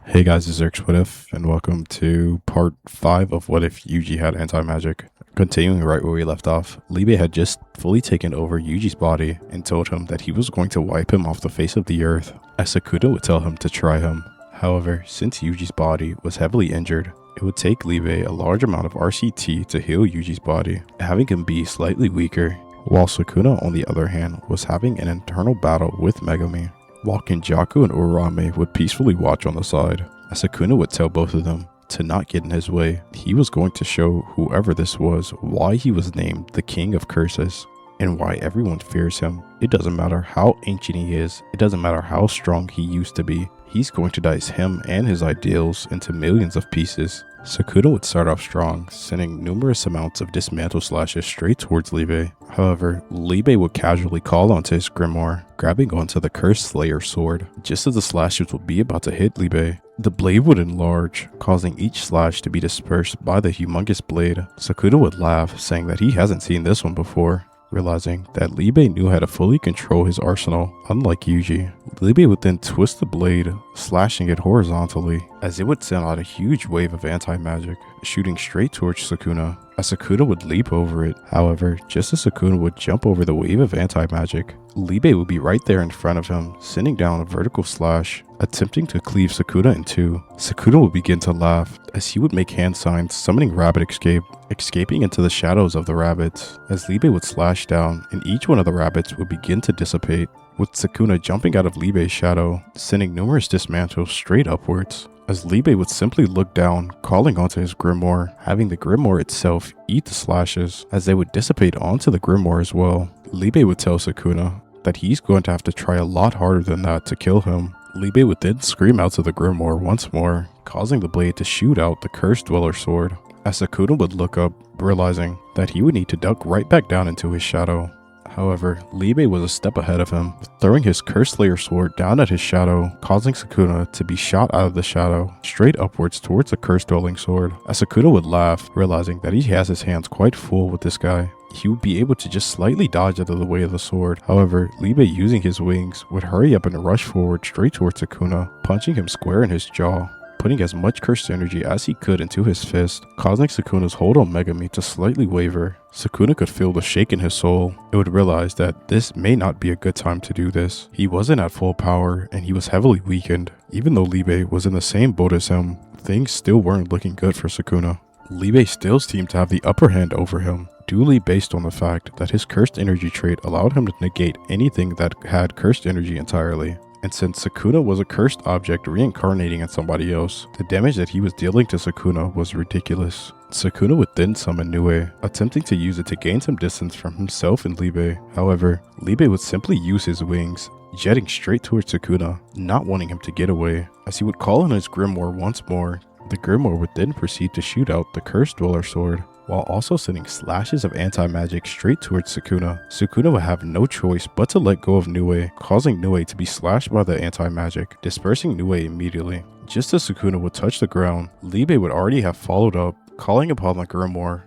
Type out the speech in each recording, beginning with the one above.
Hey guys, this is Eric's What If, and welcome to part 5 of What If Yuji had anti-magic. Continuing right where we left off, Liebe had just fully taken over Yuji's body and told him that he was going to wipe him off the face of the earth, as Sukuna would tell him to try him. However, since Yuji's body was heavily injured, it would take Liebe a large amount of RCT to heal Yuji's body, having him be slightly weaker, while Sukuna on the other hand was having an internal battle with Megami, while Kenjaku and Urame would peacefully watch on the side. As Sukuna would tell both of them to not get in his way, he was going to show whoever this was why he was named the King of Curses, and why everyone fears him. It doesn't matter how ancient he is, it doesn't matter how strong he used to be, he's going to dice him and his ideals into millions of pieces. Sukuna would start off strong, sending numerous amounts of dismantle slashes straight towards Liebe. However, Liebe would casually call onto his grimoire, grabbing onto the Curse Slayer sword. Just as the slashes would be about to hit Liebe, the blade would enlarge, causing each slash to be dispersed by the humongous blade. Sukuna would laugh, saying that he hasn't seen this one before, realizing that Liebe knew how to fully control his arsenal, unlike Yuji. Liebe would then twist the blade, slashing it horizontally, as it would send out a huge wave of anti-magic, shooting straight towards Sukuna, as Sukuna would leap over it. However, just as Sukuna would jump over the wave of anti-magic, Liebe would be right there in front of him, sending down a vertical slash, attempting to cleave Sukuna in two. Sukuna would begin to laugh, as he would make hand signs summoning Rabbit escaping into the shadows of the rabbits, as Liebe would slash down and each one of the rabbits would begin to dissipate, with Sukuna jumping out of Liebe's shadow, sending numerous dismantles straight upwards, as Liebe would simply look down, calling onto his grimoire, having the grimoire itself eat the slashes, as they would dissipate onto the grimoire as well. Liebe would tell Sukuna that he's going to have to try a lot harder than that to kill him. Liebe would then scream out to the grimoire once more, causing the blade to shoot out the Cursed Dweller sword, as Sukuna would look up, realizing that he would need to duck right back down into his shadow. However, Liebe was a step ahead of him, throwing his Curse Slayer sword down at his shadow, causing Sukuna to be shot out of the shadow, straight upwards towards the Curse Dwelling sword. As Sukuna would laugh, realizing that he has his hands quite full with this guy, he would be able to just slightly dodge out of the way of the sword. However, Liebe, using his wings, would hurry up and rush forward straight towards Sukuna, punching him square in his jaw, putting as much cursed energy as he could into his fist, causing Sukuna's hold on Megami to slightly waver. Sukuna could feel the shake in his soul. It would realize that this may not be a good time to do this. He wasn't at full power, and he was heavily weakened. Even though Liebe was in the same boat as him, things still weren't looking good for Sukuna. Liebe still seemed to have the upper hand over him, duly based on the fact that his cursed energy trait allowed him to negate anything that had cursed energy entirely. And since Sukuna was a cursed object reincarnating in somebody else, the damage that he was dealing to Sukuna was ridiculous. Sukuna would then summon Nue, attempting to use it to gain some distance from himself and Liebe. However, Liebe would simply use his wings, jetting straight towards Sukuna, not wanting him to get away. As he would call on his grimoire once more, the grimoire would then proceed to shoot out the Cursed Dweller sword, while also sending slashes of anti-magic straight towards Sukuna. Sukuna would have no choice but to let go of Nue, causing Nue to be slashed by the anti-magic, dispersing Nue immediately. Just as Sukuna would touch the ground, Liebe would already have followed up, calling upon the grimoire,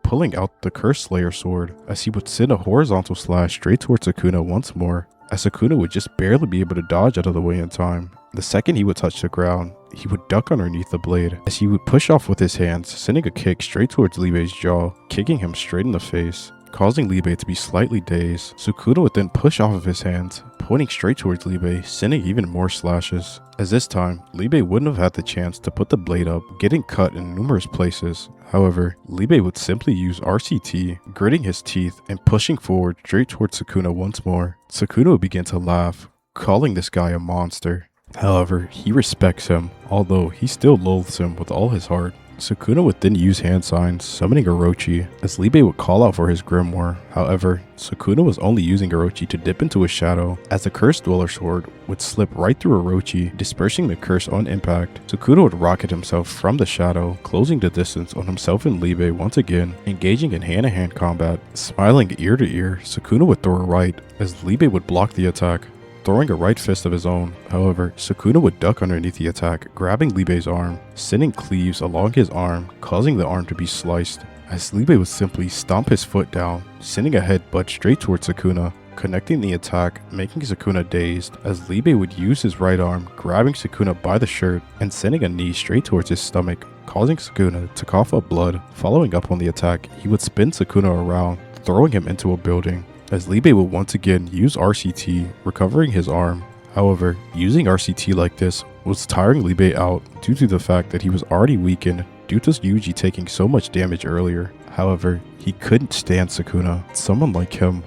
pulling out the Curse Slayer sword, as he would send a horizontal slash straight towards Sukuna once more, as Sukuna would just barely be able to dodge out of the way in time. The second he would touch the ground, he would duck underneath the blade, as he would push off with his hands, sending a kick straight towards Liebe's jaw, kicking him straight in the face, causing Liebe to be slightly dazed. Sukuna would then push off of his hands, pointing straight towards Liebe, sending even more slashes, as this time, Liebe wouldn't have had the chance to put the blade up, getting cut in numerous places. However, Liebe would simply use RCT, gritting his teeth and pushing forward straight towards Sukuna once more. Sukuna would begin to laugh, calling this guy a monster. However, he respects him, although he still loathes him with all his heart. Sukuna would then use hand signs, summoning Orochi, as Liebe would call out for his grimoire. However, Sukuna was only using Orochi to dip into his shadow, as the Cursed Dweller sword would slip right through Orochi, dispersing the curse on impact. Sukuna would rocket himself from the shadow, closing the distance on himself and Liebe once again, engaging in hand-to-hand combat. Smiling ear to ear, Sukuna would throw a right, as Liebe would block the attack, throwing a right fist of his own. However, Sukuna would duck underneath the attack, grabbing Liebe's arm, sending cleaves along his arm, causing the arm to be sliced, as Liebe would simply stomp his foot down, sending a headbutt straight towards Sukuna, connecting the attack, making Sukuna dazed, as Liebe would use his right arm, grabbing Sukuna by the shirt and sending a knee straight towards his stomach, causing Sukuna to cough up blood. Following up on the attack, he would spin Sukuna around, throwing him into a building, as Liebe would once again use RCT, recovering his arm. However, using RCT like this was tiring Liebe out due to the fact that he was already weakened due to Yuji taking so much damage earlier. However, he couldn't stand Sukuna. Someone like him,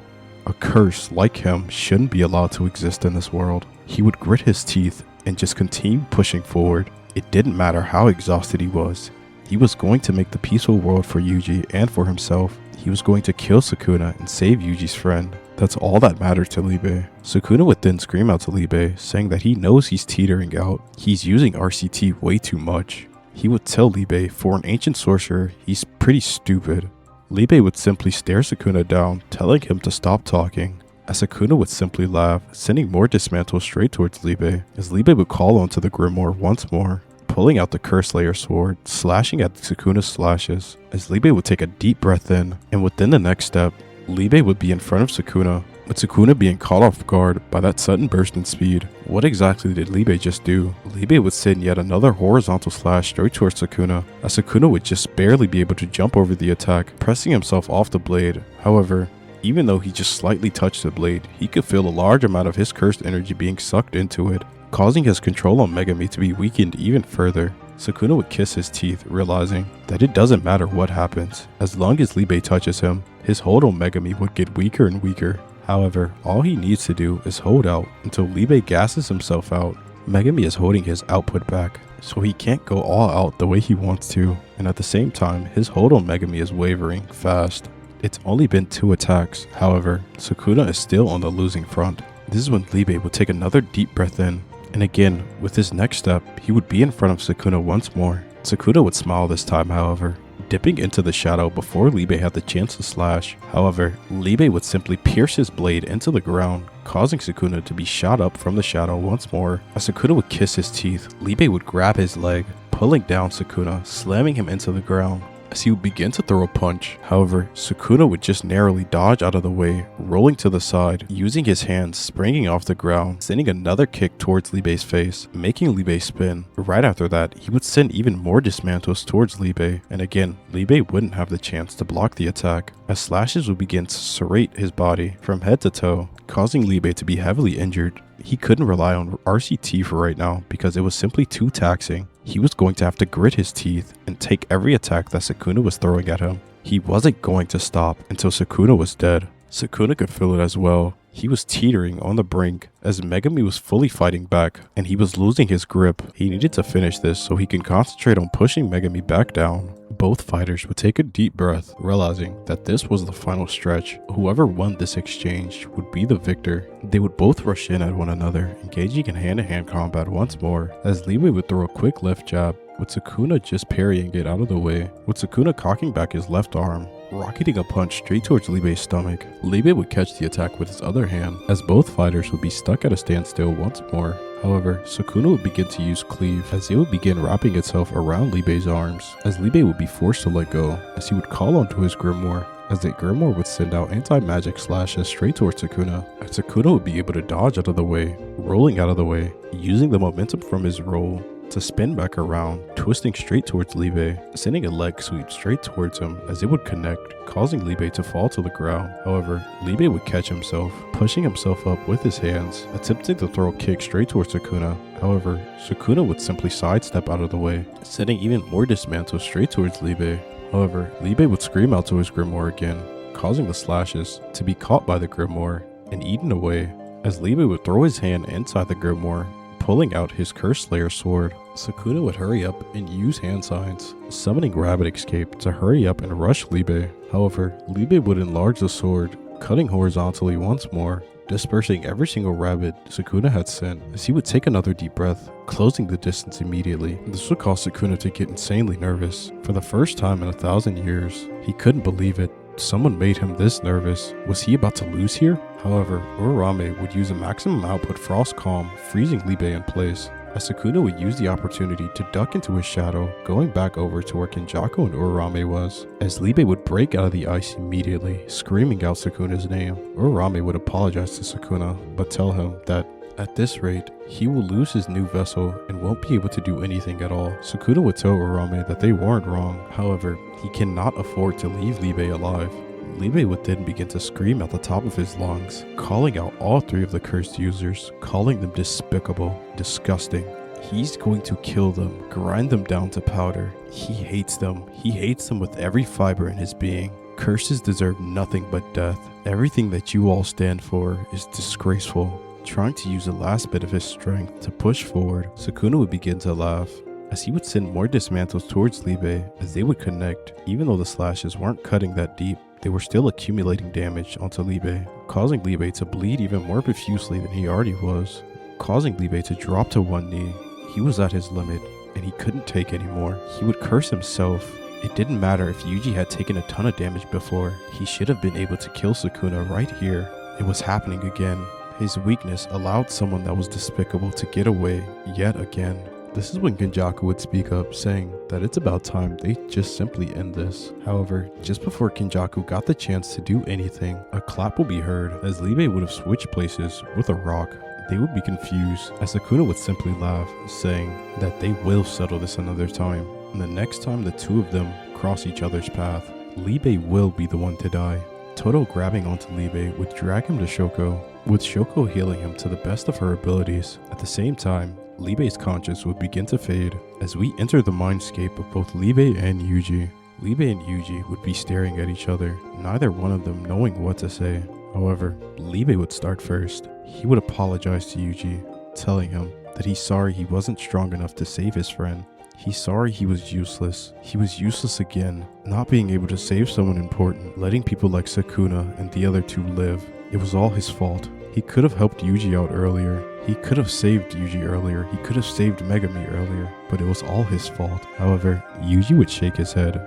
a curse like him, shouldn't be allowed to exist in this world. He would grit his teeth and just continue pushing forward. It didn't matter how exhausted he was. He was going to make the peaceful world for Yuji and for himself. He was going to kill Sukuna and save Yuji's friend. That's all that mattered to Liebe. Sukuna would then scream out to Liebe, saying that he knows he's teetering out. He's using RCT way too much. He would tell Liebe, for an ancient sorcerer, he's pretty stupid. Liebe would simply stare Sukuna down, telling him to stop talking. As Sukuna would simply laugh, sending more dismantles straight towards Liebe, as Liebe would call onto the Grimoire once more, pulling out the Curse Layer sword, slashing at Sukuna's slashes, as Liebe would take a deep breath in, and within the next step, Liebe would be in front of Sukuna, with Sukuna being caught off guard by that sudden burst in speed. What exactly did Liebe just do? Liebe would send yet another horizontal slash straight towards Sukuna, as Sukuna would just barely be able to jump over the attack, pressing himself off the blade. However, even though he just slightly touched the blade, he could feel a large amount of his cursed energy being sucked into it, causing his control on Megami to be weakened even further. Sukuna would kiss his teeth, realizing that it doesn't matter what happens. As long as Liebe touches him, his hold on Megami would get weaker and weaker. However, all he needs to do is hold out until Liebe gasses himself out. Megami is holding his output back, so he can't go all out the way he wants to, and at the same time, his hold on Megami is wavering fast. It's only been 2 attacks, however, Sukuna is still on the losing front. This is when Liebe would take another deep breath in, and again, with his next step, he would be in front of Sukuna once more. Sukuna would smile this time, however, dipping into the shadow before Liebe had the chance to slash. However, Liebe would simply pierce his blade into the ground, causing Sukuna to be shot up from the shadow once more. As Sukuna would kiss his teeth, Liebe would grab his leg, pulling down Sukuna, slamming him into the ground. As he would begin to throw a punch, however, Sukuna would just narrowly dodge out of the way, rolling to the side, using his hands, springing off the ground, sending another kick towards Liebe's face, making Liebe spin. Right after that, he would send even more dismantles towards Liebe, and again, Liebe wouldn't have the chance to block the attack, as slashes would begin to serrate his body from head to toe, causing Liebe to be heavily injured. He couldn't rely on RCT for right now because it was simply too taxing. He was going to have to grit his teeth and take every attack that Sukuna was throwing at him. He wasn't going to stop until Sukuna was dead. Sukuna could feel it as well. He was teetering on the brink as Megami was fully fighting back and he was losing his grip. He needed to finish this so he can concentrate on pushing Megami back down. Both fighters would take a deep breath, realizing that this was the final stretch. Whoever won this exchange would be the victor. They would both rush in at one another, engaging in hand-to-hand combat once more, as Liebe would throw a quick left jab, with Sukuna just parrying it out of the way, with Sukuna cocking back his left arm, rocketing a punch straight towards Liebe's stomach. Liebe would catch the attack with his other hand, as both fighters would be stuck at a standstill once more. However, Sukuna would begin to use cleave, as it would begin wrapping itself around Liebe's arms, as Liebe would be forced to let go, as he would call onto his Grimoire, as the Grimoire would send out anti-magic slashes straight towards Sukuna, as Sukuna would be able to dodge out of the way, rolling out of the way, using the momentum from his roll to spin back around, twisting straight towards Liebe, sending a leg sweep straight towards him as it would connect, causing Liebe to fall to the ground. However, Liebe would catch himself, pushing himself up with his hands, attempting to throw a kick straight towards Sukuna. However, Sukuna would simply sidestep out of the way, sending even more dismantles straight towards Liebe. However, Liebe would scream out to his Grimoire again, causing the slashes to be caught by the Grimoire and eaten away, as Liebe would throw his hand inside the Grimoire, pulling out his Curse Layer sword. Sukuna would hurry up and use hand signs, summoning Rabbit Escape to hurry up and rush Liebe. However, Liebe would enlarge the sword, cutting horizontally once more, dispersing every single rabbit Sukuna had sent, as he would take another deep breath, closing the distance immediately. This would cause Sukuna to get insanely nervous. For the first time in 1,000 years, he couldn't believe it. Someone made him this nervous. Was he about to lose here? However, Urarame would use a maximum output Frost Calm, freezing Liebe in place. as Sukuna would use the opportunity to duck into his shadow, going back over to where Kenjaku and Urarame was, as Liebe would break out of the ice immediately, screaming out Sukuna's name. Urarame would apologize to Sukuna, but tell him that at this rate, he will lose his new vessel and won't be able to do anything at all. Sukuna would tell Urarame that they weren't wrong, however, he cannot afford to leave Liebe alive. Liebe would then begin to scream at the top of his lungs, calling out all three of the cursed users, calling them despicable, disgusting. He's going to kill them, grind them down to powder. He hates them. He hates them with every fiber in his being. Curses deserve nothing but death. Everything that you all stand for is disgraceful. Trying to use the last bit of his strength to push forward, Sukuna would begin to laugh, as he would send more dismantles towards Liebe as they would connect. Even though the slashes weren't cutting that deep, they were still accumulating damage onto Liebe, causing Liebe to bleed even more profusely than he already was, causing Liebe to drop to one knee. He was at his limit, and he couldn't take anymore. He would curse himself. It didn't matter if Yuji had taken a ton of damage before, he should have been able to kill Sukuna right here. It was happening again. His weakness allowed someone that was despicable to get away yet again. This is when Kenjaku would speak up, saying that it's about time they just simply end this. However, just before Kenjaku got the chance to do anything, a clap will be heard as Liebe would have switched places with a rock. They would be confused as Sukuna would simply laugh, saying that they will settle this another time. And the next time the two of them cross each other's path, Liebe will be the one to die. Todo grabbing onto Liebe would drag him to Shoko, with Shoko healing him to the best of her abilities. At the same time, Liebe's conscience would begin to fade as we enter the mindscape of both Liebe and Yuji. Liebe and Yuji would be staring at each other, neither one of them knowing what to say. However, Liebe would start first. He would apologize to Yuji, telling him that he's sorry he wasn't strong enough to save his friend. He's sorry he was useless. He was useless again, not being able to save someone important, letting people like Sukuna and the other two live. It was all his fault. He could have helped Yuji out earlier. He could have saved Yuji earlier. He could have saved Megami earlier, but it was all his fault. However, Yuji would shake his head,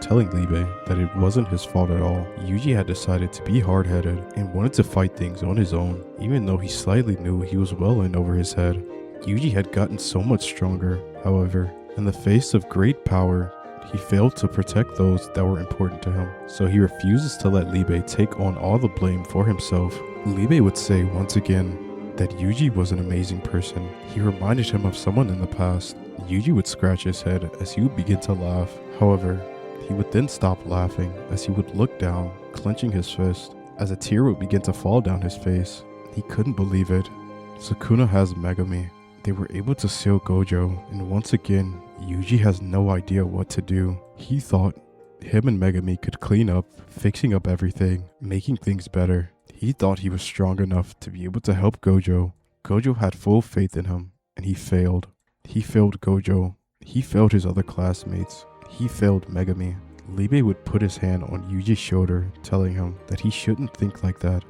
telling Liebe that it wasn't his fault at all. Yuji had decided to be hard-headed and wanted to fight things on his own, even though he slightly knew he was well in over his head. Yuji had gotten so much stronger. However, in the face of great power, he failed to protect those that were important to him, so he refuses to let Liebe take on all the blame for himself. Liebe would say once again that Yuji was an amazing person. He reminded him of someone in the past. Yuji would scratch his head as he would begin to laugh. However, he would then stop laughing as he would look down, clenching his fist, as a tear would begin to fall down his face. He couldn't believe it. Sukuna has Megami. They were able to seal Gojo, and once again, Yuji has no idea what to do. He thought him and Megami could clean up, fixing up everything, making things better. He thought he was strong enough to be able to help Gojo. Gojo had full faith in him, and he failed. He failed Gojo. He failed his other classmates. He failed Megami. Liebe would put his hand on Yuji's shoulder, telling him that he shouldn't think like that,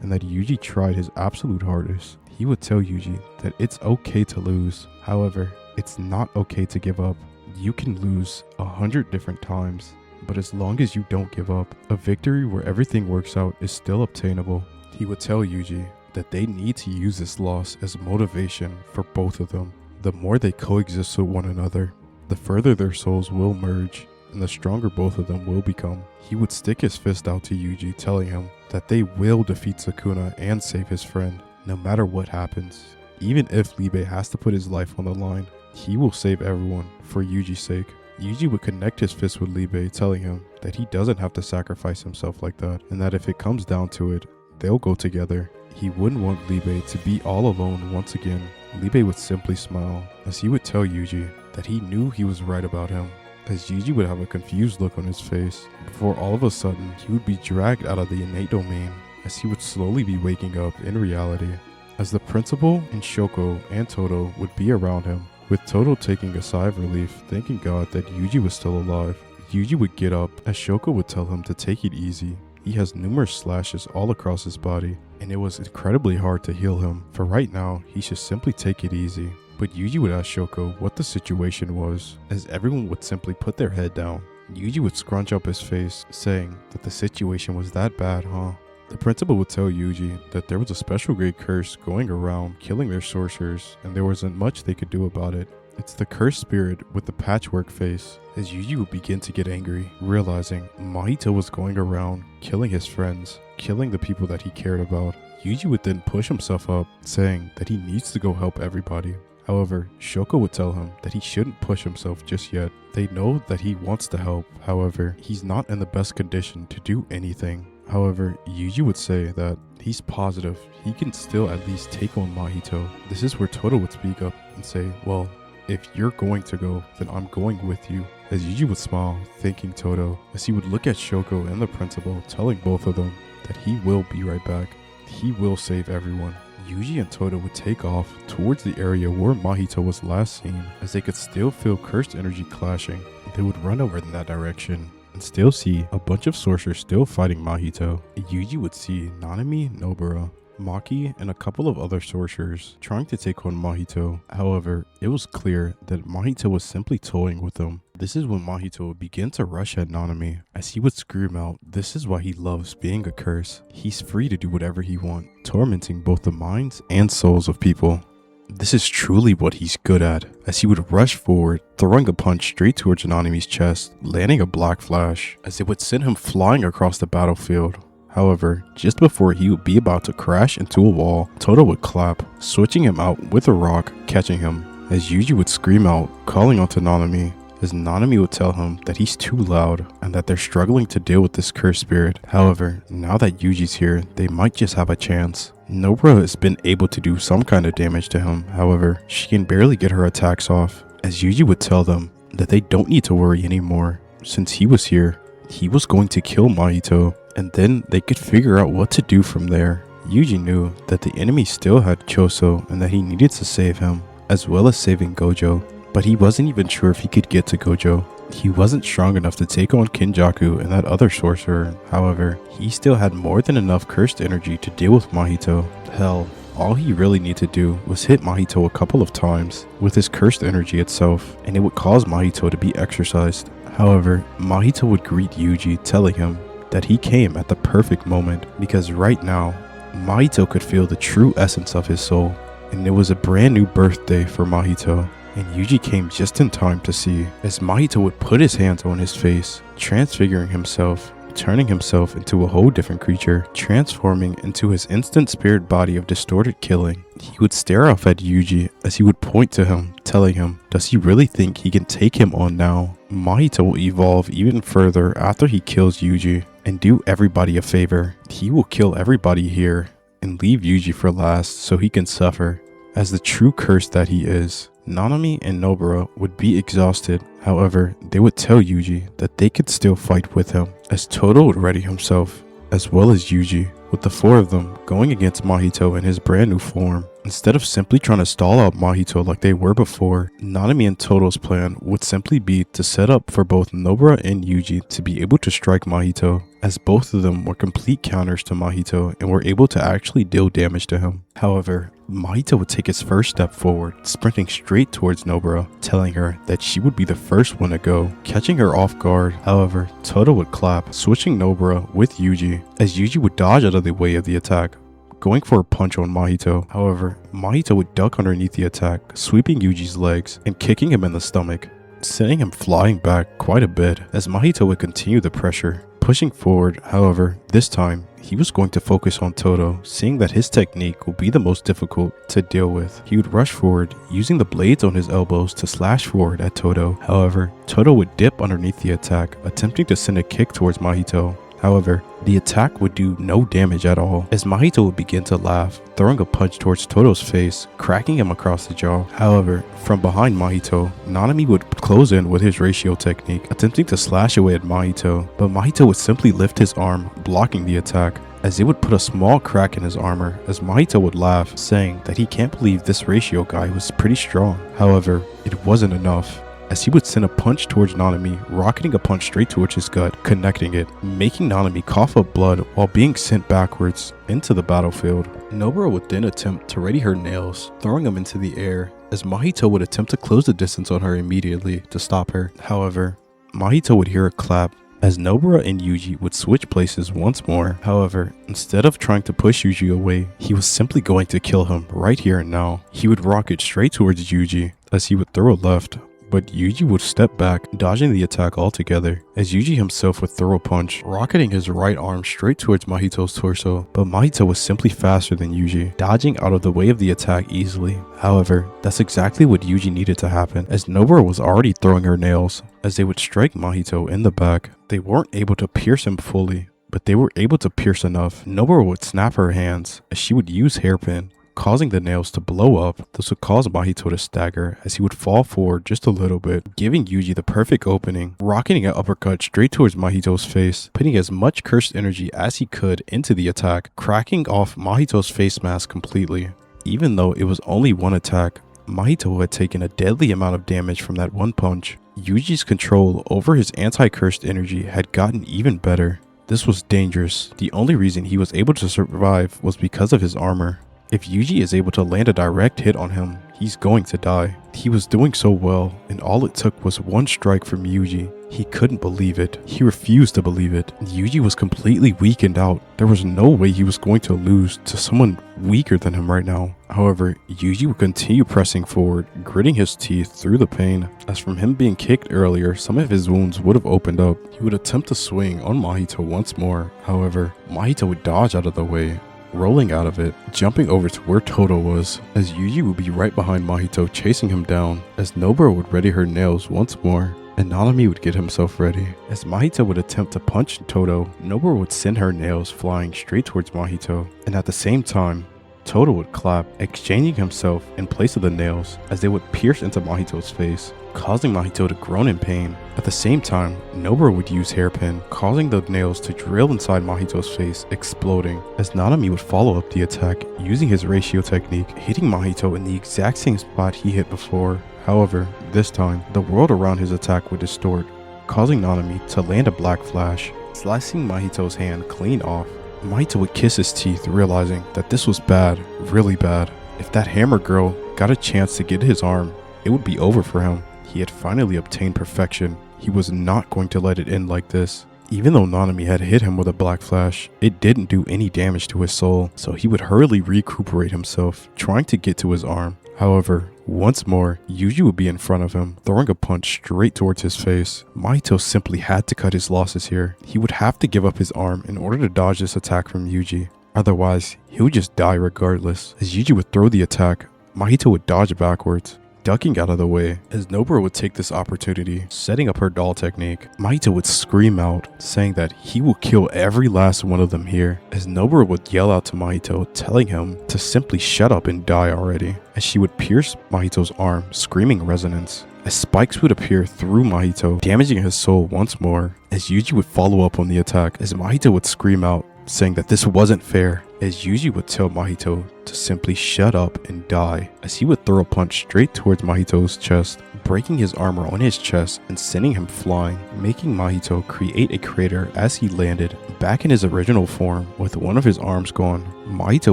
and that Yuji tried his absolute hardest. He would tell Yuji that it's okay to lose. However, it's not okay to give up. You can lose 100 different times, but as long as you don't give up, a victory where everything works out is still obtainable. He would tell Yuji that they need to use this loss as motivation for both of them. The more they coexist with one another, the further their souls will merge, and the stronger both of them will become. He would stick his fist out to Yuji, telling him that they will defeat Sukuna and save his friend, no matter what happens. Even if Liebe has to put his life on the line, he will save everyone for Yuji's sake. Yuji would connect his fist with Liebe, telling him that he doesn't have to sacrifice himself like that, and that if it comes down to it, they'll go together. He wouldn't want Liebe to be all alone once again. Liebe would simply smile as he would tell Yuji that he knew he was right about him, as Yuji would have a confused look on his face before all of a sudden he would be dragged out of the innate domain, as he would slowly be waking up in reality, as the principal and Shoko and Todo would be around him, with Todo taking a sigh of relief, thanking God that Yuji was still alive. Yuji would get up as Shoko would tell him to take it easy. He has numerous slashes all across his body, and it was incredibly hard to heal him. For right now, he should simply take it easy. But Yuji would ask Shoko what the situation was, as everyone would simply put their head down. Yuji would scrunch up his face, saying that the situation was that bad, huh? The principal would tell Yuji that there was a special grade curse going around killing their sorcerers, and there wasn't much they could do about it. It's the cursed spirit with the patchwork face. As Yuji would begin to get angry, realizing Mahito was going around killing his friends, killing the people that he cared about. Yuji would then push himself up, saying that he needs to go help everybody. However, Shoko would tell him that he shouldn't push himself just yet. They know that he wants to help, however, he's not in the best condition to do anything. However, Yuji would say that he's positive he can still at least take on Mahito. This is where Todo would speak up and say, well, if you're going to go, then I'm going with you. As Yuji would smile, thanking Todo, as he would look at Shoko and the principal, telling both of them that he will be right back. He will save everyone. Yuji and Todo would take off towards the area where Mahito was last seen, as they could still feel cursed energy clashing. They would run over in that direction and still see a bunch of sorcerers still fighting Mahito. Yuji would see Nanami, Nobara, Maki, and a couple of other sorcerers trying to take on Mahito. However, it was clear that Mahito was simply toying with them. This is when Mahito would begin to rush at Nanami, as he would scream out, this is why he loves being a curse. He's free to do whatever he wants, tormenting both the minds and souls of people. This is truly what he's good at, as he would rush forward, throwing a punch straight towards Nanami's chest, landing a black flash, as it would send him flying across the battlefield. However, just before he would be about to crash into a wall, Todo would clap, switching him out with a rock, catching him, as Yuji would scream out, calling onto Nanami, as Nanami would tell him that he's too loud and that they're struggling to deal with this cursed spirit. However, now that Yuji's here, they might just have a chance. Nobara has been able to do some kind of damage to him, however, she can barely get her attacks off, as Yuji would tell them that they don't need to worry anymore. Since he was here, he was going to kill Mahito, and then they could figure out what to do from there. Yuji knew that the enemy still had Choso and that he needed to save him, as well as saving Gojo, but he wasn't even sure if he could get to Gojo. He wasn't strong enough to take on Kenjaku and that other sorcerer. However, he still had more than enough cursed energy to deal with Mahito. Hell, all he really needed to do was hit Mahito a couple of times with his cursed energy itself, and it would cause Mahito to be exorcised. However, Mahito would greet Yuji, telling him that he came at the perfect moment, because right now, Mahito could feel the true essence of his soul, and it was a brand new birthday for Mahito. And Yuji came just in time to see, as Mahito would put his hands on his face, transfiguring himself, turning himself into a whole different creature, transforming into his instant spirit body of distorted killing. He would stare off at Yuji as he would point to him, telling him, does he really think he can take him on now? Mahito will evolve even further after he kills Yuji, and do everybody a favor. He will kill everybody here, and leave Yuji for last so he can suffer. As the true curse that he is, Nanami and Nobara would be exhausted. However, they would tell Yuji that they could still fight with him, as Todo would ready himself, as well as Yuji, with the four of them going against Mahito in his brand new form. Instead of simply trying to stall out Mahito like they were before, Nanami and Todo's plan would simply be to set up for both Nobara and Yuji to be able to strike Mahito, as both of them were complete counters to Mahito and were able to actually deal damage to him. However, Mahito would take his first step forward, sprinting straight towards Nobara, telling her that she would be the first one to go, catching her off guard. However, Todo would clap, switching Nobara with Yuji, as Yuji would dodge out of the way of the attack, going for a punch on Mahito. However, Mahito would duck underneath the attack, sweeping Yuji's legs and kicking him in the stomach, sending him flying back quite a bit, as Mahito would continue the pressure, pushing forward. However, this time, he was going to focus on Todo, seeing that his technique will be the most difficult to deal with. He would rush forward, using the blades on his elbows to slash forward at Todo. However, Todo would dip underneath the attack, attempting to send a kick towards Mahito. However, the attack would do no damage at all, as Mahito would begin to laugh, throwing a punch towards Todo's face, cracking him across the jaw. However, from behind Mahito, Nanami would close in with his ratio technique, attempting to slash away at Mahito, but Mahito would simply lift his arm, blocking the attack, as it would put a small crack in his armor, as Mahito would laugh, saying that he can't believe this ratio guy was pretty strong. However, it wasn't enough, as he would send a punch towards Nanami, rocketing a punch straight towards his gut, connecting it, making Nanami cough up blood while being sent backwards into the battlefield. Nobara would then attempt to ready her nails, throwing them into the air, as Mahito would attempt to close the distance on her immediately to stop her. However, Mahito would hear a clap, as Nobara and Yuji would switch places once more. However, instead of trying to push Yuji away, he was simply going to kill him right here and now. He would rocket straight towards Yuji as he would throw a left, but Yuji would step back, dodging the attack altogether, as Yuji himself would throw a punch, rocketing his right arm straight towards Mahito's torso, but Mahito was simply faster than Yuji, dodging out of the way of the attack easily. However, that's exactly what Yuji needed to happen, as Nobara was already throwing her nails. As they would strike Mahito in the back, they weren't able to pierce him fully, but they were able to pierce enough. Nobara would snap her hands, as she would use hairpin, causing the nails to blow up. This would cause Mahito to stagger as he would fall forward just a little bit, giving Yuji the perfect opening, rocketing an uppercut straight towards Mahito's face, putting as much cursed energy as he could into the attack, cracking off Mahito's face mask completely. Even though it was only one attack, Mahito had taken a deadly amount of damage from that one punch. Yuji's control over his anti-cursed energy had gotten even better. This was dangerous. The only reason he was able to survive was because of his armor. If Yuji is able to land a direct hit on him, he's going to die. He was doing so well, and all it took was one strike from Yuji. He couldn't believe it. He refused to believe it. Yuji was completely weakened out. There was no way he was going to lose to someone weaker than him right now. However, Yuji would continue pressing forward, gritting his teeth through the pain. As from him being kicked earlier, some of his wounds would have opened up. He would attempt to swing on Mahito once more. However, Mahito would dodge out of the way, rolling out of it, jumping over to where Toto was, as Yuji would be right behind Mahito chasing him down, as Nobara would ready her nails once more, and Nanami would get himself ready. As Mahito would attempt to punch Toto, Nobara would send her nails flying straight towards Mahito, and at the same time, Toto would clap, exchanging himself in place of the nails as they would pierce into Mahito's face, causing Mahito to groan in pain. At the same time, Nobara would use hairpin, causing the nails to drill inside Mahito's face, exploding, as Nanami would follow up the attack using his ratio technique, hitting Mahito in the exact same spot he hit before. However, this time, the world around his attack would distort, causing Nanami to land a black flash, slicing Mahito's hand clean off. Mahito would kiss his teeth, realizing that this was bad, really bad. If that hammer girl got a chance to get his arm, it would be over for him. He had finally obtained perfection. He was not going to let it end like this. Even though Nanami had hit him with a black flash, it didn't do any damage to his soul, so he would hurriedly recuperate himself, trying to get to his arm. However, once more, Yuji would be in front of him, throwing a punch straight towards his face. Mahito simply had to cut his losses here. He would have to give up his arm in order to dodge this attack from Yuji. Otherwise, he would just die regardless. As Yuji would throw the attack, Mahito would dodge backwards, ducking out of the way. As Nobara would take this opportunity, setting up her doll technique, Mahito would scream out, saying that he will kill every last one of them here. As Nobara would yell out to Mahito, telling him to simply shut up and die already. As she would pierce Mahito's arm, screaming resonance. As spikes would appear through Mahito, damaging his soul once more. As Yuji would follow up on the attack, as Mahito would scream out, saying that this wasn't fair, as Yuji would tell Mahito to simply shut up and die, as he would throw a punch straight towards Mahito's chest, breaking his armor on his chest and sending him flying, making Mahito create a crater as he landed, back in his original form with one of his arms gone. Mahito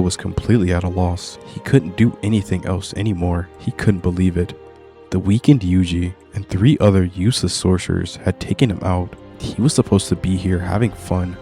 was completely at a loss. He couldn't do anything else anymore. He couldn't believe it. The weakened Yuji and 3 other useless sorcerers had taken him out. He was supposed to be here having fun,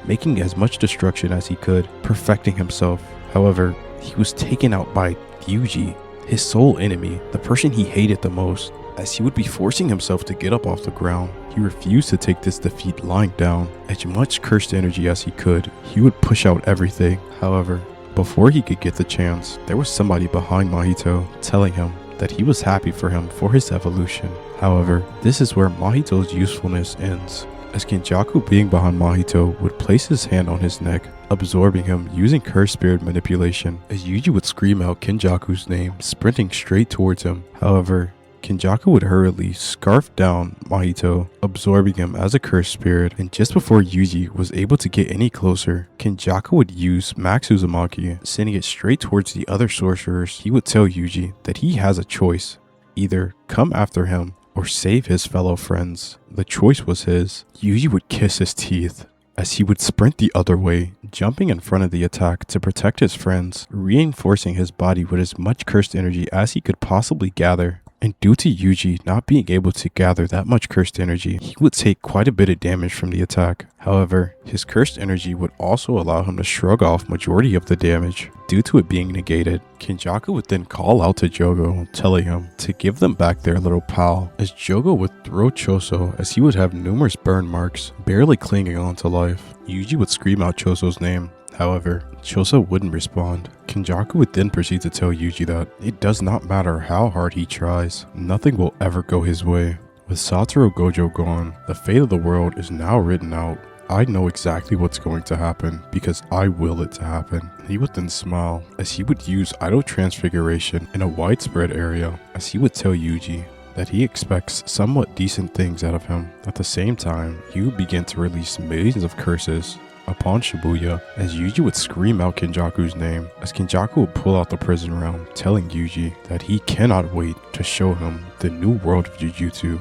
making as much destruction as he could, perfecting himself. However, he was taken out by Yuji, his sole enemy, the person he hated the most. As he would be forcing himself to get up off the ground, he refused to take this defeat lying down. As much cursed energy as he could, he would push out everything. However, before he could get the chance, there was somebody behind Mahito telling him that he was happy for him for his evolution. However, this is where Mahito's usefulness ends, as Kenjaku, being behind Mahito, would place his hand on his neck, absorbing him using cursed spirit manipulation, as Yuji would scream out Kenjaku's name, sprinting straight towards him. However, Kenjaku would hurriedly scarf down Mahito, absorbing him as a cursed spirit, and just before Yuji was able to get any closer, Kenjaku would use Max Uzumaki, sending it straight towards the other sorcerers. He would tell Yuji that he has a choice: either come after him or save his fellow friends. The choice was his. Yuji would kiss his teeth as he would sprint the other way, jumping in front of the attack to protect his friends, reinforcing his body with as much cursed energy as he could possibly gather. And due to Yuji not being able to gather that much cursed energy, he would take quite a bit of damage from the attack. However, his cursed energy would also allow him to shrug off majority of the damage. Due to it being negated, Kenjaku would then call out to Jogo, telling him to give them back their little pal, as Jogo would throw Choso as he would have numerous burn marks, barely clinging on to life. Yuji would scream out Choso's name. However, Choso wouldn't respond. Kenjaku would then proceed to tell Yuji that it does not matter how hard he tries, nothing will ever go his way. With Satoru Gojo gone, the fate of the world is now written out. I know exactly what's going to happen because I will it to happen. He would then smile as he would use idle transfiguration in a widespread area, as he would tell Yuji that he expects somewhat decent things out of him. At the same time, he would begin to release millions of curses upon Shibuya, as Yuji would scream out Kenjaku's name, as Kenjaku would pull out the prison realm, telling Yuji that he cannot wait to show him the new world of Jujutsu,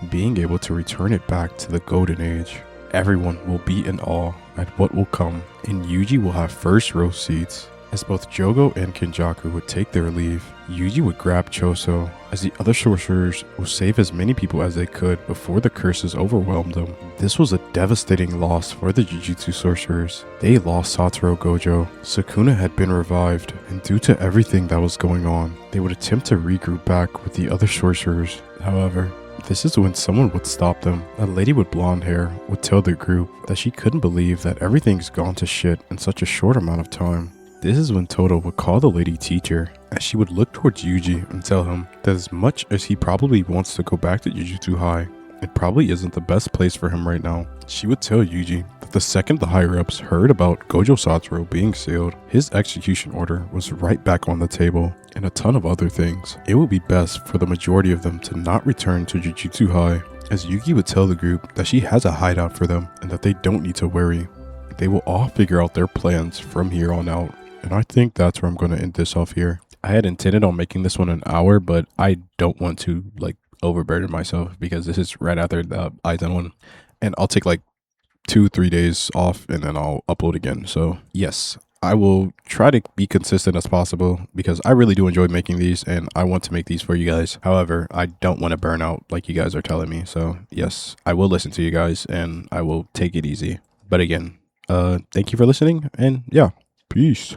being able to return it back to the golden age. Everyone will be in awe at what will come, and Yuji will have first row seats. As both Jogo and Kenjaku would take their leave, Yuji would grab Choso, as the other sorcerers would save as many people as they could before the curses overwhelmed them. This was a devastating loss for the Jujutsu sorcerers. They lost Satoru Gojo, Sukuna had been revived, and due to everything that was going on, they would attempt to regroup back with the other sorcerers. However, this is when someone would stop them. A lady with blonde hair would tell the group that she couldn't believe that everything's gone to shit in such a short amount of time. This is when Todo would call the lady teacher, as she would look towards Yuji and tell him that as much as he probably wants to go back to Jujutsu High, it probably isn't the best place for him right now. She would tell Yuji that the second the higher-ups heard about Gojo Satoru being sealed, his execution order was right back on the table, and a ton of other things. It would be best for the majority of them to not return to Jujutsu High, as Yuki would tell the group that she has a hideout for them and that they don't need to worry. They will all figure out their plans from here on out. And I think that's where I'm going to end this off here. I had intended on making this one an hour, but I don't want to overburden myself because this is right after the Aizen one. And I'll take 2-3 days off and then I'll upload again. So yes, I will try to be consistent as possible because I really do enjoy making these and I want to make these for you guys. However, I don't want to burn out like you guys are telling me. So yes, I will listen to you guys and I will take it easy. But again, thank you for listening and yeah, peace.